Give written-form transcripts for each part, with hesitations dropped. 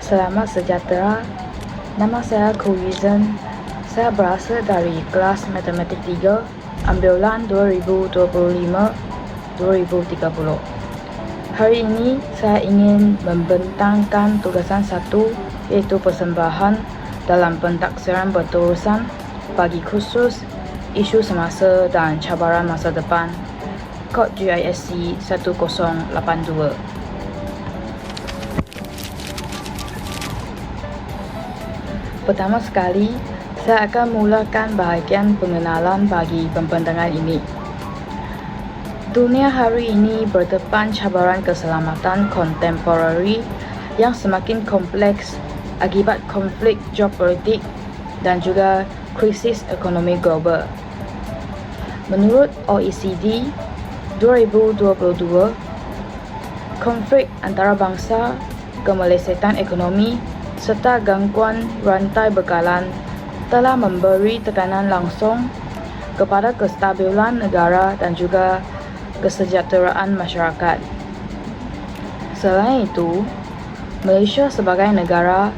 Selamat sejahtera, nama saya Ko Yizhen. Saya berasal dari kelas Matematik 3, ambilan 2025-2030. Hari ini saya ingin membentangkan tugasan satu, iaitu persembahan dalam pentaksiran berterusan bagi khusus isu semasa dan cabaran masa depan, kod GISC 1082. Pertama sekali, saya akan mulakan bahagian pengenalan bagi pembentangan ini. Dunia hari ini berdepan cabaran keselamatan kontemporari yang semakin kompleks akibat konflik geopolitik dan juga krisis ekonomi global. Menurut OECD 2022, konflik antarabangsa, kemelesetan ekonomi serta gangguan rantai bekalan telah memberi tekanan langsung kepada kestabilan negara dan juga kesejahteraan masyarakat. Selain itu, Malaysia sebagai negara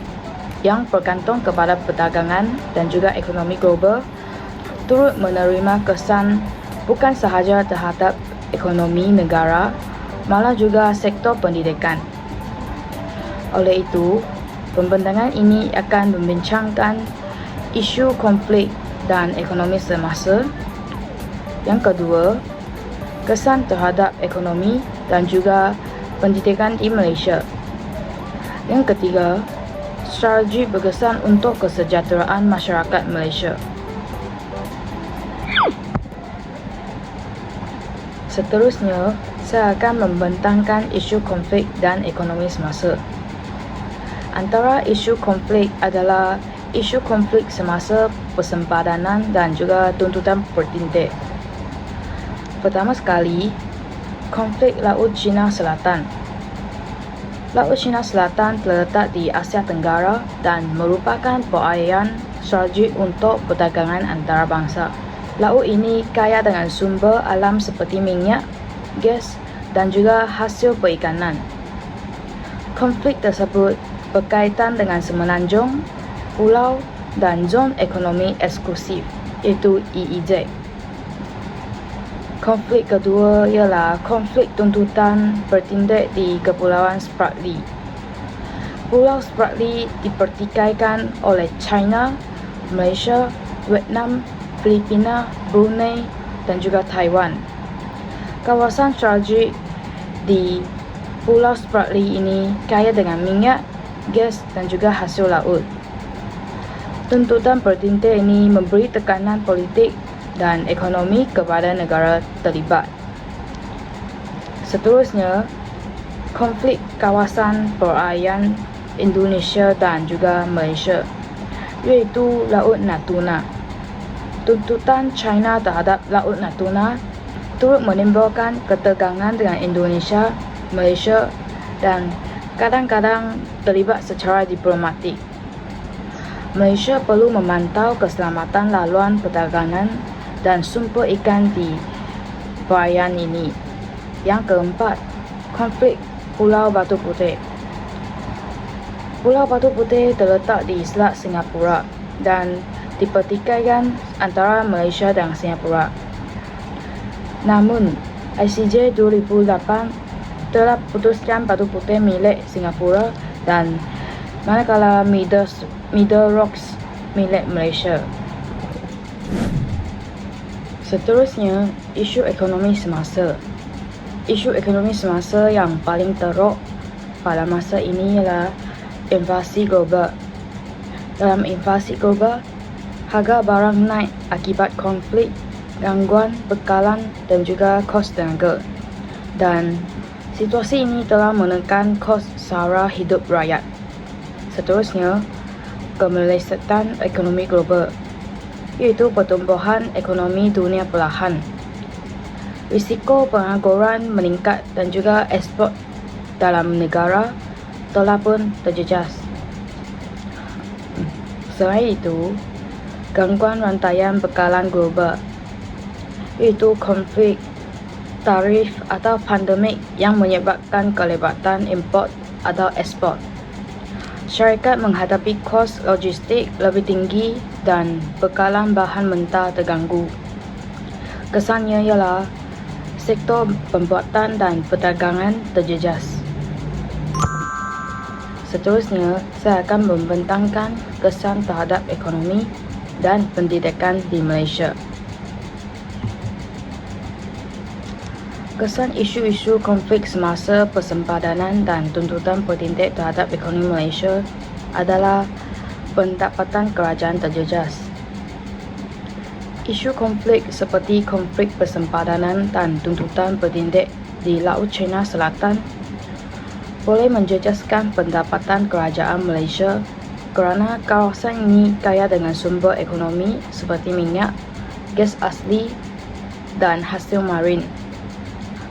yang bergantung kepada perdagangan dan juga ekonomi global turut menerima kesan bukan sahaja terhadap ekonomi negara, malah juga sektor pendidikan. Oleh itu, pembentangan ini akan membincangkan isu konflik dan ekonomi semasa. Yang kedua, kesan terhadap ekonomi dan juga pendidikan di Malaysia. Yang ketiga, strategi berkesan untuk kesejahteraan masyarakat Malaysia. Seterusnya, saya akan membentangkan isu konflik dan ekonomi semasa. Antara isu konflik adalah isu konflik semasa persempadanan dan juga tuntutan bertindak. Pertama sekali, konflik Laut Cina Selatan. Laut Cina Selatan terletak di Asia Tenggara dan merupakan perairan strategik untuk perdagangan antarabangsa. Laut ini kaya dengan sumber alam seperti minyak, gas dan juga hasil perikanan. Konflik tersebut berkaitan dengan semenanjung, pulau dan zon ekonomi eksklusif, iaitu EEZ. Konflik kedua ialah konflik tuntutan bertindak di Kepulauan Spratly. Pulau Spratly dipertikaikan oleh China, Malaysia, Vietnam, Filipina, Brunei dan juga Taiwan. Kawasan strategik di Pulau Spratly ini kaya dengan minyak, gas dan juga hasil laut. Tuntutan bertindak ini memberi tekanan politik dan ekonomi kepada negara terlibat. Seterusnya, konflik kawasan perairan Indonesia dan juga Malaysia, iaitu Laut Natuna. Tuntutan China terhadap Laut Natuna turut menimbulkan ketegangan dengan Indonesia, Malaysia dan kadang-kadang terlibat secara diplomatik. Malaysia perlu memantau keselamatan laluan perdagangan dan sumber ikan di perairan ini. Yang keempat, konflik Pulau Batu Putih. Pulau Batu Putih terletak di Selat Singapura dan dipertikaikan antara Malaysia dan Singapura. Namun, ICJ 2008 telah putuskan Batu Putih milik Singapura dan manakala Middle Rocks milik Malaysia. Seterusnya, isu ekonomi semasa. Isu ekonomi semasa yang paling teruk pada masa ini ialah inflasi global. Dalam inflasi global, harga barang naik akibat konflik, gangguan bekalan dan juga kos tenaga. Dan situasi ini telah menekan kos sara hidup rakyat. Seterusnya, kemelesetan ekonomi global, iaitu pertumbuhan ekonomi dunia perlahan. Risiko pengangguran meningkat dan juga ekspor dalam negara telah pun terjejas. Selain itu, gangguan rantaian bekalan global, iaitu konflik, tarif atau pandemik yang menyebabkan kelebatan import atau ekspor. Syarikat menghadapi kos logistik lebih tinggi dan bekalan bahan mentah terganggu. Kesannya ialah sektor pembuatan dan perdagangan terjejas. Seterusnya, saya akan membentangkan kesan terhadap ekonomi dan pendidikan di Malaysia. Kesan isu-isu konflik semasa persempadanan dan tuntutan bertindak terhadap ekonomi Malaysia adalah pendapatan kerajaan terjejas. Isu konflik seperti konflik persempadanan dan tuntutan bertindak di Laut Cina Selatan boleh menjejaskan pendapatan kerajaan Malaysia kerana kawasan ini kaya dengan sumber ekonomi seperti minyak, gas asli dan hasil marin.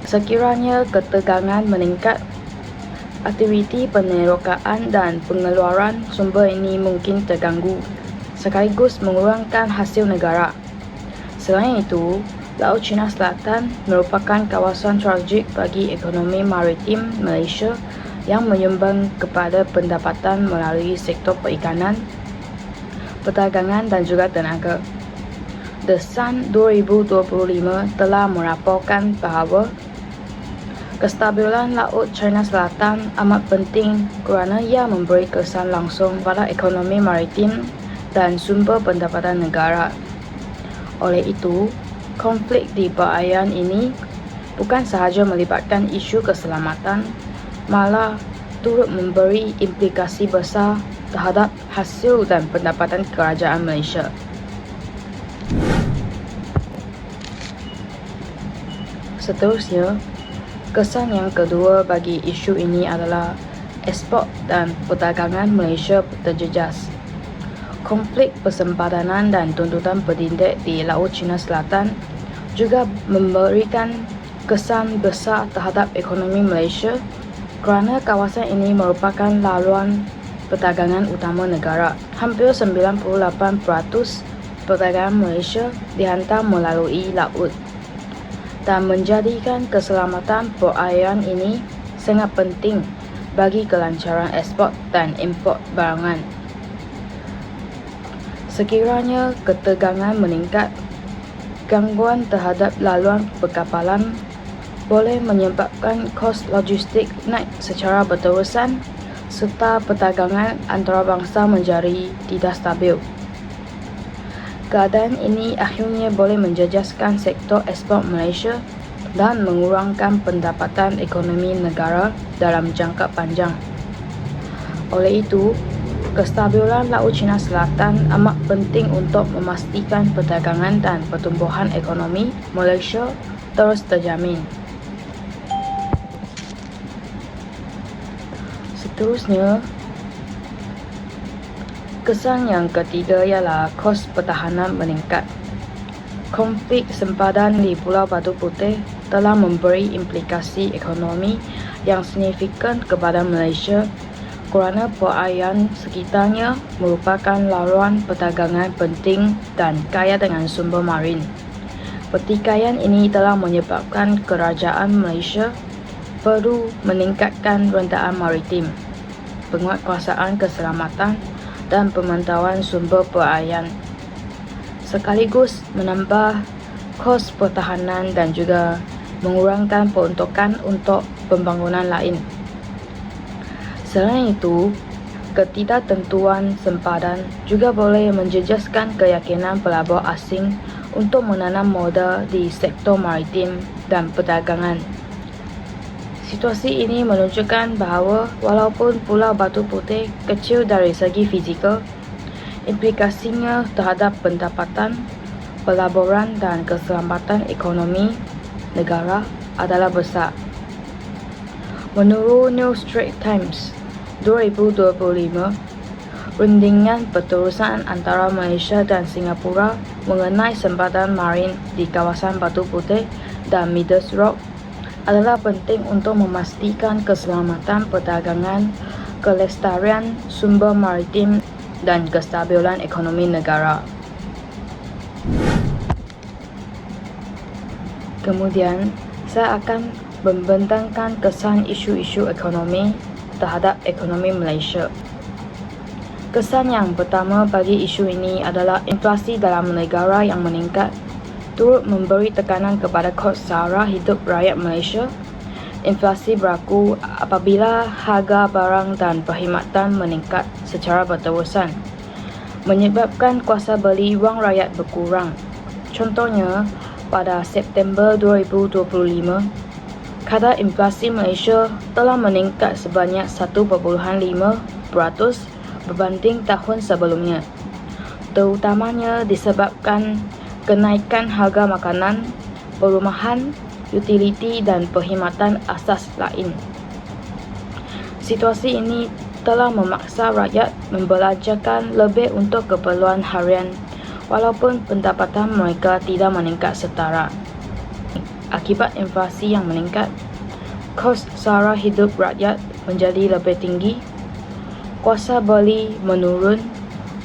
Sekiranya ketegangan meningkat, aktiviti penerokaan dan pengeluaran sumber ini mungkin terganggu, sekaligus mengurangkan hasil negara. Selain itu, Laut Cina Selatan merupakan kawasan strategik bagi ekonomi maritim Malaysia yang menyumbang kepada pendapatan melalui sektor perikanan, perdagangan dan juga tenaga. The Sun 2025 telah melaporkan bahawa kestabilan Laut China Selatan amat penting kerana ia memberi kesan langsung pada ekonomi maritim dan sumber pendapatan negara. Oleh itu, konflik di perairan ini bukan sahaja melibatkan isu keselamatan, malah turut memberi implikasi besar terhadap hasil dan pendapatan kerajaan Malaysia. Seterusnya, kesan yang kedua bagi isu ini adalah ekspor dan perdagangan Malaysia terjejas. Konflik persempadanan dan tuntutan bertindak di Laut Cina Selatan juga memberikan kesan besar terhadap ekonomi Malaysia kerana kawasan ini merupakan laluan perdagangan utama negara. Hampir 98% perdagangan Malaysia dihantar melalui laut dan menjadikan keselamatan perairan ini sangat penting bagi kelancaran ekspor dan import barangan. Sekiranya ketegangan meningkat, gangguan terhadap laluan perkapalan boleh menyebabkan kos logistik naik secara berterusan serta perdagangan antarabangsa menjadi tidak stabil. Keadaan ini akhirnya boleh menjejaskan sektor ekspor Malaysia dan mengurangkan pendapatan ekonomi negara dalam jangka panjang. Oleh itu, kestabilan Laut Cina Selatan amat penting untuk memastikan perdagangan dan pertumbuhan ekonomi Malaysia terus terjamin. Seterusnya, kesan yang ketiga ialah kos pertahanan meningkat. Konflik sempadan di Pulau Batu Putih telah memberi implikasi ekonomi yang signifikan kepada Malaysia kerana perairan sekitarnya merupakan laluan perdagangan penting dan kaya dengan sumber marin. Pertikaian ini telah menyebabkan kerajaan Malaysia perlu meningkatkan rentaan maritim, penguatkuasaan keselamatan dan pemantauan sumber perairan, sekaligus menambah kos pertahanan dan juga mengurangkan peruntukan untuk pembangunan lain. Selain itu, ketidaktentuan sempadan juga boleh menjejaskan keyakinan pelabur asing untuk menanam modal di sektor maritim dan perdagangan. Situasi ini menunjukkan bahawa walaupun Pulau Batu Putih kecil dari segi fizikal, implikasinya terhadap pendapatan, pelaburan dan keselamatan ekonomi negara adalah besar. Menurut New Straits Times 2025, rundingan perterusan antara Malaysia dan Singapura mengenai sempadan marin di kawasan Batu Putih dan Middle Rock adalah penting untuk memastikan keselamatan perdagangan, kelestarian sumber maritim dan kestabilan ekonomi negara. Kemudian, saya akan membentangkan kesan isu-isu ekonomi terhadap ekonomi Malaysia. Kesan yang pertama bagi isu ini adalah inflasi dalam negara yang meningkat turut memberi tekanan kepada kos sara hidup rakyat Malaysia. Inflasi berlaku apabila harga barang dan perkhidmatan meningkat secara berterusan, menyebabkan kuasa beli wang rakyat berkurang. Contohnya, pada September 2025, kadar inflasi Malaysia telah meningkat sebanyak 1.5% berbanding tahun sebelumnya, terutamanya disebabkan kenaikan harga makanan, perumahan, utiliti dan perkhidmatan asas lain. Situasi ini telah memaksa rakyat membelanjakan lebih untuk keperluan harian walaupun pendapatan mereka tidak meningkat setara. Akibat inflasi yang meningkat, kos sara hidup rakyat menjadi lebih tinggi, kuasa beli menurun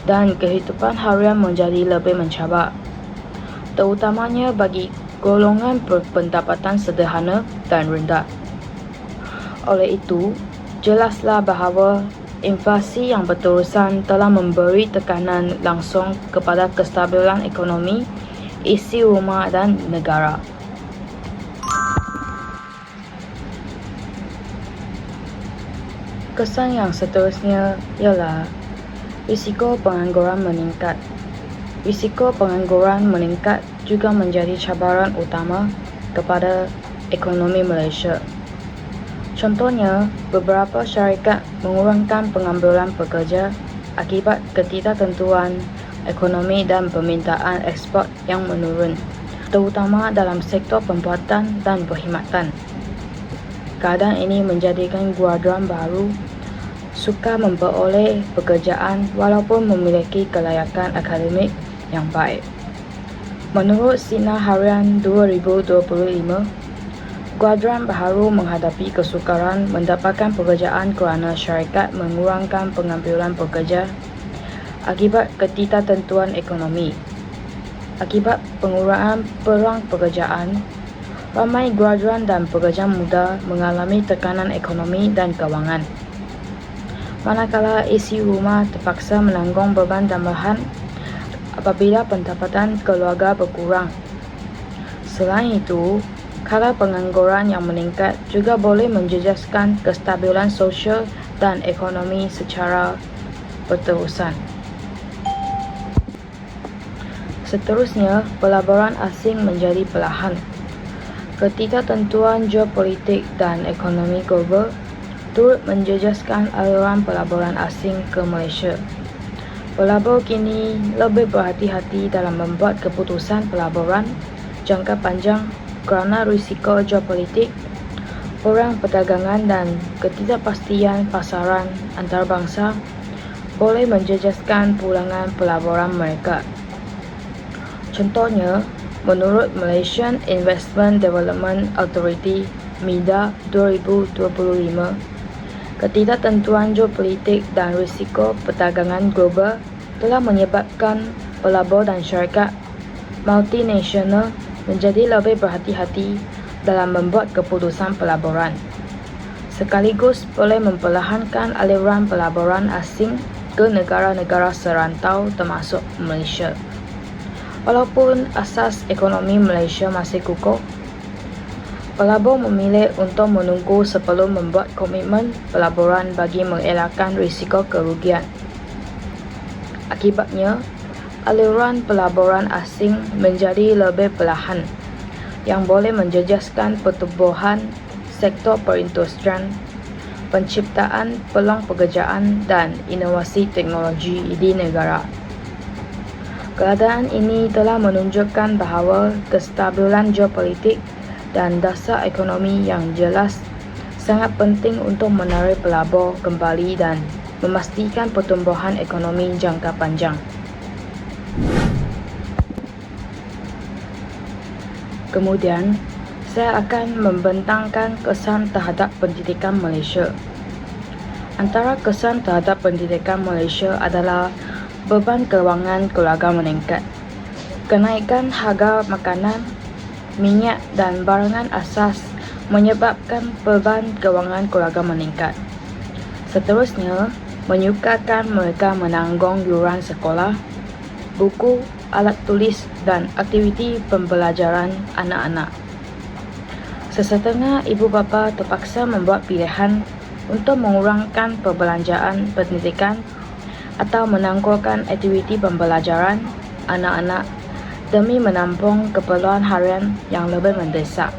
dan kehidupan harian menjadi lebih mencabar, terutamanya bagi golongan berpendapatan sederhana dan rendah. Oleh itu, jelaslah bahawa inflasi yang berterusan telah memberi tekanan langsung kepada kestabilan ekonomi, isi rumah dan negara. Kesan yang seterusnya ialah risiko pengangguran meningkat. Risiko pengangguran meningkat juga menjadi cabaran utama kepada ekonomi Malaysia. Contohnya, beberapa syarikat mengurangkan pengambilan pekerja akibat ketidaktentuan ekonomi dan permintaan ekspor yang menurun, terutama dalam sektor pembuatan dan perkhidmatan. Keadaan ini menjadikan graduan baru sukar memperoleh pekerjaan walaupun memiliki kelayakan akademik yang baik. Menurut Sinar Harian 2025, graduan baru menghadapi kesukaran mendapatkan pekerjaan kerana syarikat mengurangkan pengambilan pekerja akibat ketidaktentuan ekonomi. Akibat pengurangan peluang pekerjaan, ramai graduan dan pekerja muda mengalami tekanan ekonomi dan kewangan. Manakala isi rumah terpaksa menanggung beban tambahan apabila pendapatan keluarga berkurang. Selain itu, kadar pengangguran yang meningkat juga boleh menjejaskan kestabilan sosial dan ekonomi secara berterusan. Seterusnya, pelaburan asing menjadi perlahan. Ketidaktentuan geopolitik dan ekonomi global turut menjejaskan aliran pelaburan asing ke Malaysia. Pelabur kini lebih berhati-hati dalam membuat keputusan pelaburan jangka panjang kerana risiko geopolitik, perang perdagangan dan ketidakpastian pasaran antarabangsa boleh menjejaskan pulangan pelaburan mereka. Contohnya, menurut Malaysian Investment Development Authority (MIDA) 2025, ketidaktentuan geopolitik dan risiko perdagangan global telah menyebabkan pelabur dan syarikat multinasional menjadi lebih berhati-hati dalam membuat keputusan pelaburan, sekaligus boleh memperlahankan aliran pelaburan asing ke negara-negara serantau termasuk Malaysia. Walaupun asas ekonomi Malaysia masih kukuh, pelabur memilih untuk menunggu sebelum membuat komitmen pelaburan bagi mengelakkan risiko kerugian. Akibatnya, aliran pelaburan asing menjadi lebih perlahan, yang boleh menjejaskan pertumbuhan sektor perindustrian, penciptaan peluang pekerjaan dan inovasi teknologi di negara. Keadaan ini telah menunjukkan bahawa kestabilan geopolitik dan dasar ekonomi yang jelas sangat penting untuk menarik pelabur kembali dan memastikan pertumbuhan ekonomi jangka panjang. Kemudian, saya akan membentangkan kesan terhadap pendidikan Malaysia. Antara kesan terhadap pendidikan Malaysia adalah beban kewangan keluarga meningkat, kenaikan harga makanan, minyak dan barangan asas menyebabkan beban kewangan keluarga meningkat. Seterusnya, menyukarkan mereka menanggung yuran sekolah, buku, alat tulis dan aktiviti pembelajaran anak-anak. Sesetengah ibu bapa terpaksa membuat pilihan untuk mengurangkan perbelanjaan pendidikan atau menangguhkan aktiviti pembelajaran anak-anak demi menampung keperluan harian yang lebih mendesak.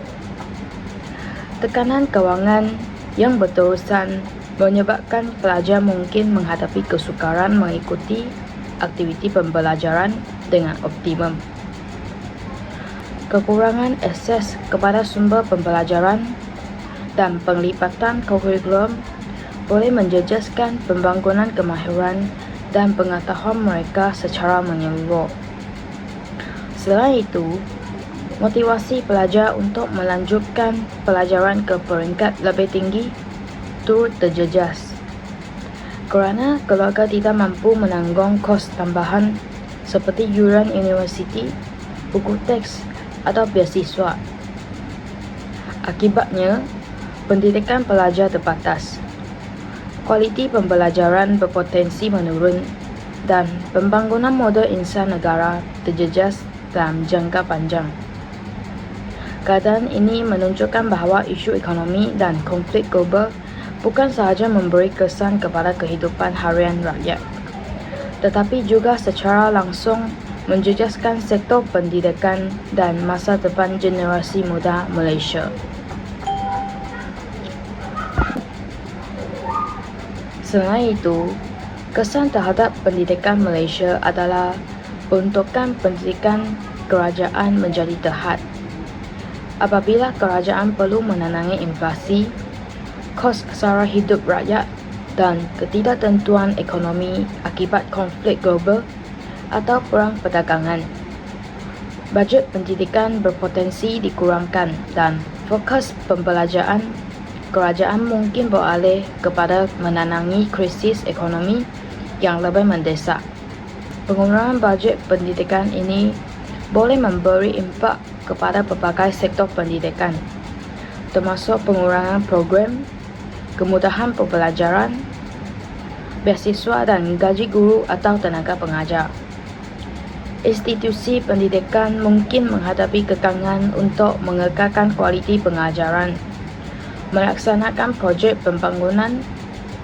Tekanan kewangan yang berterusan menyebabkan pelajar mungkin menghadapi kesukaran mengikuti aktiviti pembelajaran dengan optimum. Kekurangan akses kepada sumber pembelajaran dan penglibatan kurikulum boleh menjejaskan pembangunan kemahiran dan pengetahuan mereka secara menyeluruh. Selain itu, motivasi pelajar untuk melanjutkan pelajaran ke peringkat lebih tinggi turut terjejas kerana keluarga tidak mampu menanggung kos tambahan seperti yuran universiti, buku teks atau beasiswa. Akibatnya, pendidikan pelajar terbatas, kualiti pembelajaran berpotensi menurun dan pembangunan modal insan negara terjejas dalam jangka panjang. Keadaan ini menunjukkan bahawa isu ekonomi dan konflik global bukan sahaja memberi kesan kepada kehidupan harian rakyat, tetapi juga secara langsung menjejaskan sektor pendidikan dan masa depan generasi muda Malaysia. Selain itu, kesan terhadap pendidikan Malaysia adalah peruntukan pendidikan kerajaan menjadi terhad. Apabila kerajaan perlu menenangi inflasi, kos sara hidup rakyat dan ketidaktentuan ekonomi akibat konflik global atau perang perdagangan, bajet pendidikan berpotensi dikurangkan dan fokus pembelajaran kerajaan mungkin beralih kepada menenangi krisis ekonomi yang lebih mendesak. Pengurangan bajet pendidikan ini boleh memberi impak kepada pelbagai sektor pendidikan, termasuk pengurangan program, kemudahan pembelajaran, beasiswa dan gaji guru atau tenaga pengajar. Institusi pendidikan mungkin menghadapi kekangan untuk mengekalkan kualiti pengajaran, melaksanakan projek pembangunan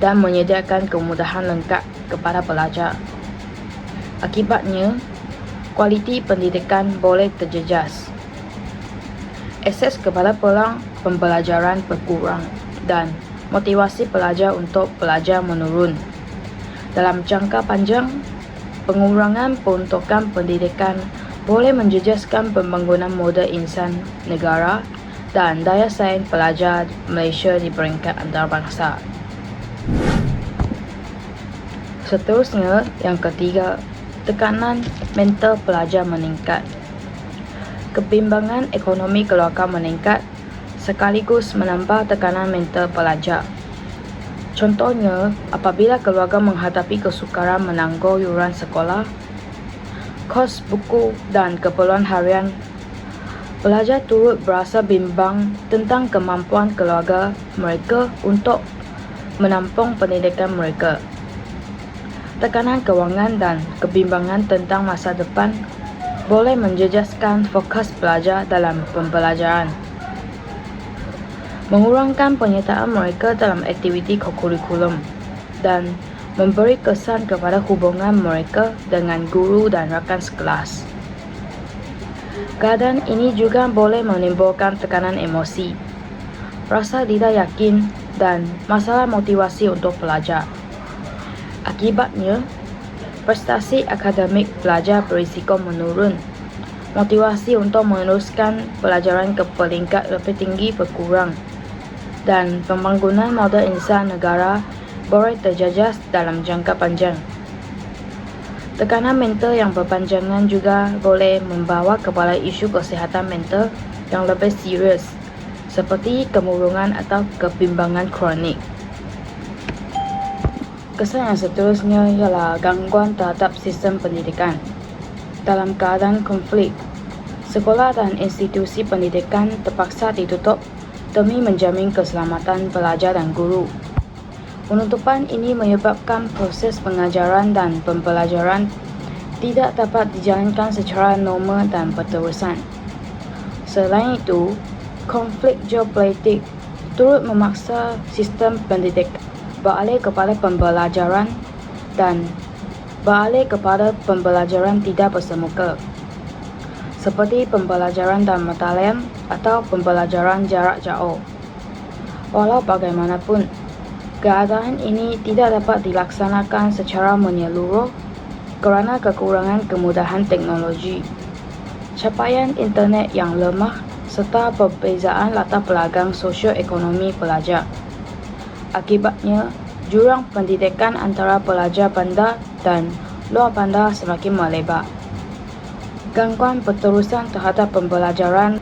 dan menyediakan kemudahan lengkap kepada pelajar. Akibatnya, kualiti pendidikan boleh terjejas. Akses kepada peluang pembelajaran berkurang dan motivasi pelajar untuk belajar menurun. Dalam jangka panjang, pengurangan peruntukan pendidikan boleh menjejaskan pembangunan modal insan negara dan daya saing pelajar Malaysia di peringkat antarabangsa. Seterusnya, yang ketiga, tekanan mental pelajar meningkat. Kebimbangan ekonomi keluarga meningkat sekaligus menambah tekanan mental pelajar. Contohnya, apabila keluarga menghadapi kesukaran menanggung yuran sekolah, kos buku dan keperluan harian, pelajar turut berasa bimbang tentang kemampuan keluarga mereka untuk menampung pendidikan mereka. Tekanan kewangan dan kebimbangan tentang masa depan boleh menjejaskan fokus pelajar dalam pembelajaran, mengurangkan penyertaan mereka dalam aktiviti kurikulum dan memberi kesan kepada hubungan mereka dengan guru dan rakan sekelas. Keadaan ini juga boleh menimbulkan tekanan emosi, rasa tidak yakin dan masalah motivasi untuk pelajar. Akibatnya, prestasi akademik pelajar berisiko menurun, motivasi untuk meneruskan pelajaran ke peringkat lebih tinggi berkurang, dan pembangunan modal insan negara boleh terjejas dalam jangka panjang. Tekanan mental yang berpanjangan juga boleh membawa kepada isu kesihatan mental yang lebih serius, seperti kemurungan atau kebimbangan kronik. Kesan yang seterusnya ialah gangguan terhadap sistem pendidikan. Dalam keadaan konflik, sekolah dan institusi pendidikan terpaksa ditutup demi menjamin keselamatan pelajar dan guru. Penutupan ini menyebabkan proses pengajaran dan pembelajaran tidak dapat dijalankan secara normal dan berterusan. Selain itu, konflik geopolitik turut memaksa sistem pendidik beralih kepada pembelajaran dan beralih kepada pembelajaran tidak bersemuka, seperti pembelajaran dalam mata lain atau pembelajaran jarak jauh. Walau bagaimanapun, keadaan ini tidak dapat dilaksanakan secara menyeluruh kerana kekurangan kemudahan teknologi, capaian internet yang lemah serta perbezaan latar belakang sosioekonomi pelajar. Akibatnya, jurang pendidikan antara pelajar bandar dan luar bandar semakin melebar. Gangguan berterusan terhadap pembelajaran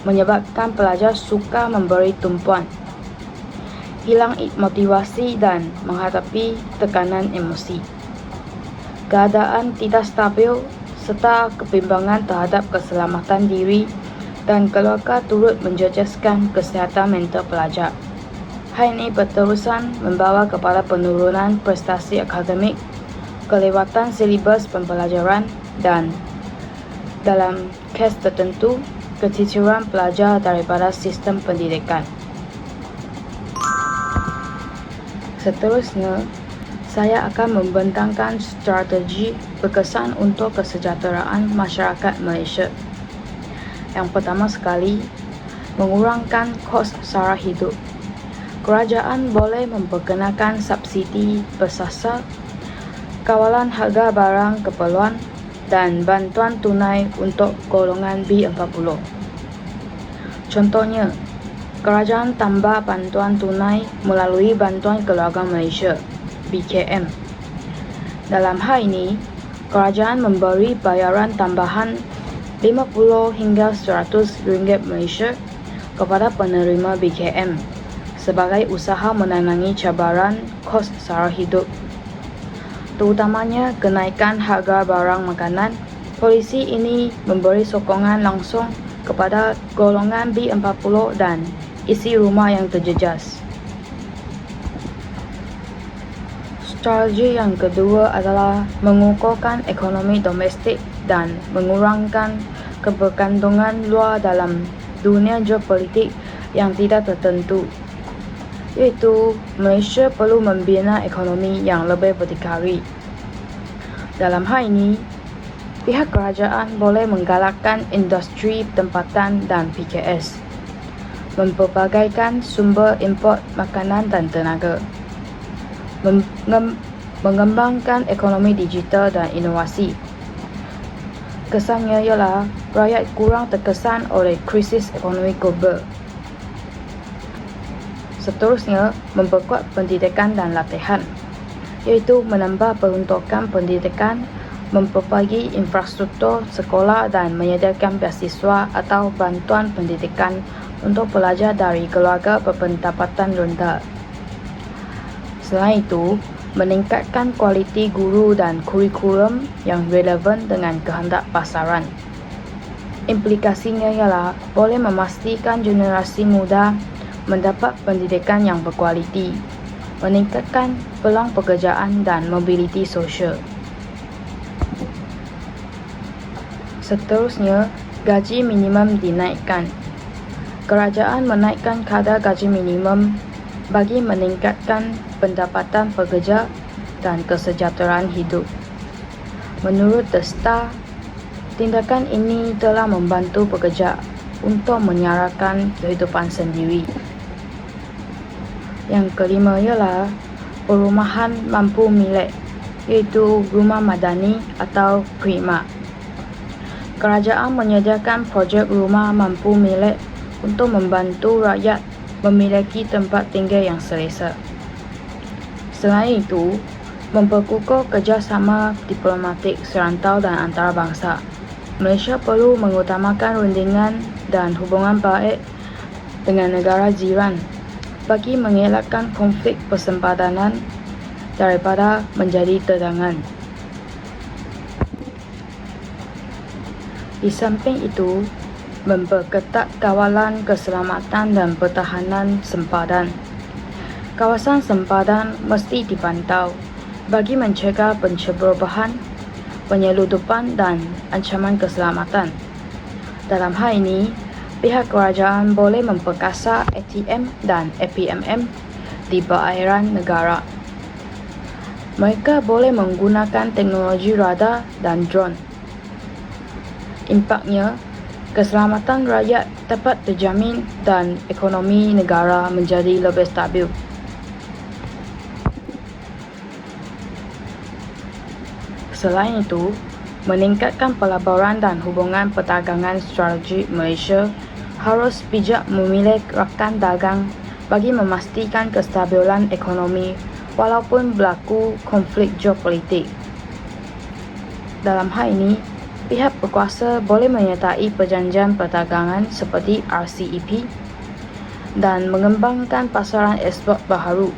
menyebabkan pelajar sukar memberi tumpuan, hilang motivasi dan menghadapi tekanan emosi. Keadaan tidak stabil serta kebimbangan terhadap keselamatan diri dan keluarga turut menjejaskan kesihatan mental pelajar. Hal ini berterusan membawa kepada penurunan prestasi akademik, kelewatan silibus pembelajaran dan, dalam kes tertentu, keciciran pelajar daripada sistem pendidikan. Seterusnya, saya akan membentangkan strategi berkesan untuk kesejahteraan masyarakat Malaysia. Yang pertama sekali, mengurangkan kos sara hidup. Kerajaan boleh memperkenalkan subsidi bersasar, kawalan harga barang keperluan dan bantuan tunai untuk golongan B40. Contohnya, kerajaan tambah bantuan tunai melalui Bantuan Keluarga Malaysia (BKM). Dalam hal ini, kerajaan memberi bayaran tambahan 50 hingga 100 ringgit Malaysia kepada penerima BKM sebagai usaha menangani cabaran kos sara hidup, terutamanya kenaikan harga barang makanan. Polisi ini memberi sokongan langsung kepada golongan B40 dan isi rumah yang terjejas. Strategi yang kedua adalah mengukuhkan ekonomi domestik dan mengurangkan kebergantungan luar dalam dunia geopolitik yang tidak tertentu, iaitu Malaysia perlu membina ekonomi yang lebih berdikari. Dalam hal ini, pihak kerajaan boleh menggalakkan industri tempatan dan PKS, mempelbagaikan sumber import makanan dan tenaga, mengembangkan ekonomi digital dan inovasi. Kesannya ialah rakyat kurang terkesan oleh krisis ekonomi global. Seterusnya, memperkuat pendidikan dan latihan, iaitu menambah peruntukan pendidikan, memperbagi infrastruktur sekolah dan menyediakan beasiswa atau bantuan pendidikan untuk pelajar dari keluarga berpendapatan rendah. Selain itu, meningkatkan kualiti guru dan kurikulum yang relevan dengan kehendak pasaran. Implikasinya ialah boleh memastikan generasi muda mendapat pendidikan yang berkualiti, meningkatkan peluang pekerjaan dan mobiliti sosial. Seterusnya, gaji minimum dinaikkan. Kerajaan menaikkan kadar gaji minimum bagi meningkatkan pendapatan pekerja dan kesejahteraan hidup. Menurut The Star, tindakan ini telah membantu pekerja untuk menyarakan kehidupan sendiri. Yang kelima ialah perumahan mampu milik, iaitu rumah madani atau prima. Kerajaan menyediakan projek rumah mampu milik untuk membantu rakyat memiliki tempat tinggal yang selesa. Selain itu, memperkukuh kerjasama diplomatik serantau dan antarabangsa. Malaysia perlu mengutamakan rundingan dan hubungan baik dengan negara jiran bagi mengelakkan konflik persempadanan daripada menjadi tegangan. Di samping itu, memperketat kawalan keselamatan dan pertahanan sempadan. Kawasan sempadan mesti dipantau bagi mencegah pencemaran, penyeludupan dan ancaman keselamatan. Dalam hal ini, pihak kerajaan boleh memperkasa ATM dan APMM di perairan negara. Mereka boleh menggunakan teknologi radar dan drone. Impaknya, keselamatan rakyat dapat terjamin dan ekonomi negara menjadi lebih stabil. Selain itu, meningkatkan pelaburan dan hubungan perdagangan strategik Malaysia harus bijak memilih rakan dagang bagi memastikan kestabilan ekonomi walaupun berlaku konflik geopolitik. Dalam hal ini, pihak berkuasa boleh menyertai perjanjian perdagangan seperti RCEP dan mengembangkan pasaran ekspor baharu.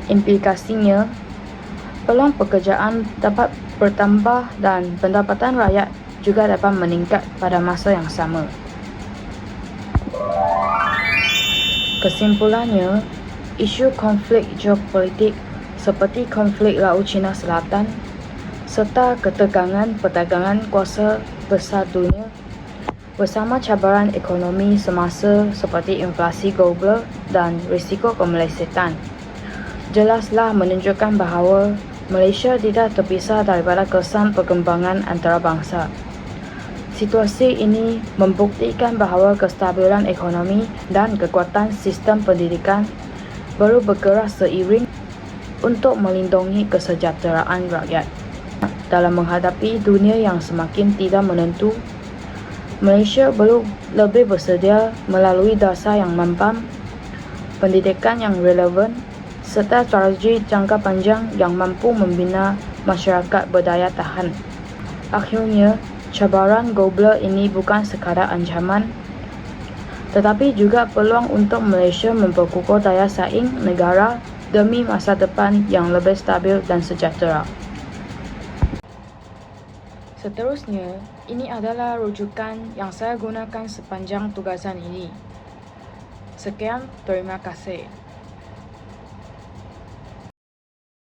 Implikasinya, peluang pekerjaan dapat bertambah dan pendapatan rakyat juga dapat meningkat pada masa yang sama. Kesimpulannya, isu konflik geopolitik seperti konflik Laut Cina Selatan serta ketegangan perdagangan kuasa besar dunia bersama cabaran ekonomi semasa seperti inflasi global dan risiko kemelesetan jelaslah menunjukkan bahawa Malaysia tidak terpisah daripada kesan perkembangan antarabangsa. Situasi ini membuktikan bahawa kestabilan ekonomi dan kekuatan sistem pendidikan perlu bergerak seiring untuk melindungi kesejahteraan rakyat. Dalam menghadapi dunia yang semakin tidak menentu, Malaysia perlu lebih bersedia melalui dasar yang mampan, pendidikan yang relevan, serta strategi jangka panjang yang mampu membina masyarakat berdaya tahan. Akhirnya, cabaran global ini bukan sekadar ancaman, tetapi juga peluang untuk Malaysia memperkukuh daya saing negara demi masa depan yang lebih stabil dan sejahtera. Seterusnya, ini adalah rujukan yang saya gunakan sepanjang tugasan ini. Sekian, terima kasih.